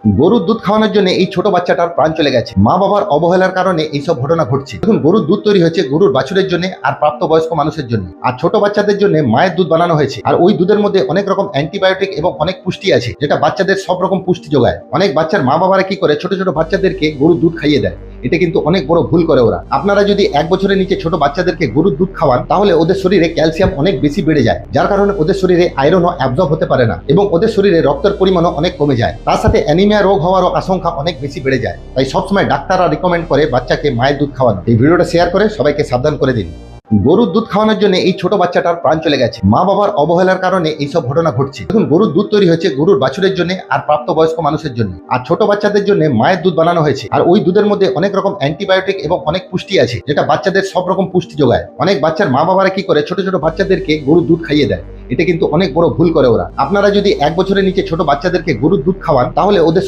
গরুর দুধ খাওয়ানোর জন্য এই ছোট বাচ্চাটার প্রাণ চলে গেছে। মা বাবার অবহেলার কারণে এইসব ঘটনা ঘটছে। দেখুন, গরুর দুধ তৈরি হয়েছে গরুর বাছুরের জন্য আর প্রাপ্তবয়স্ক মানুষের জন্য, আর ছোট বাচ্চাদের জন্য মায়ের দুধ বানানো হয়েছে। আর ওই দুধের মধ্যে অনেক রকম অ্যান্টিবায়োটিক এবং অনেক পুষ্টি আছে, যেটা বাচ্চাদের সব রকম পুষ্টি যোগায়। অনেক বাচ্চার মা বাবারা কি করে, ছোট ছোট বাচ্চাদেরকে গরুর দুধ খাইয়ে দেয়। এটা কিন্তু অনেক বড় ভুল করে ওরা। আপনারা যদি 1 বছরের নিচে ছোট বাচ্চাদেরকে গরুর দুধ খাওয়ান, তাহলে ওদের শরীরে ক্যালসিয়াম অনেক বেশি বেড়ে যায়, যার কারণে ওদের শরীরে আয়রনও অ্যাবজর্ব হতে পারে না এবং ওদের শরীরে রক্তের পরিমাণও অনেক কমে যায়। তার সাথে অ্যানিমিয়া রোগ হওয়ারও আশঙ্কা অনেক বেশি বেড়ে যায়। তাই সবসময় ডাক্তাররা রিকমেন্ড করে বাচ্চাকে মায়ের দুধ খাওয়ানো। এই ভিডিওটা শেয়ার করে সবাইকে সাবধান করে দিন। গরুর দুধ খাওয়ানোর জন্য এই ছোট বাচ্চাটার প্রাণ চলে গেছে। মা বাবার অবহেলার কারণে এইসব ঘটনা ঘটছে। দেখুন, গরুর দুধ তৈরি হয়েছে গরুর বাছুরের জন্য আর প্রাপ্তবয়স্ক মানুষের জন্য, আর ছোট বাচ্চাদের জন্য মায়ের দুধ বানানো হয়েছে। আর ওই দুধের মধ্যে অনেক রকম অ্যান্টিবায়োটিক এবং অনেক পুষ্টি আছে, যেটা বাচ্চাদের সব রকম পুষ্টি যোগায়। অনেক বাচ্চার মা বাবারা কি করে, ছোট ছোট বাচ্চাদেরকে গরুর দুধ খাইয়ে দেয়। এটা কিন্তু অনেক বড় ভুল করে ওরা। আপনারা যদি 1 বছরের নিচে ছোট বাচ্চাদেরকে গরুর দুধ খাওয়ান, তাহলে ওদের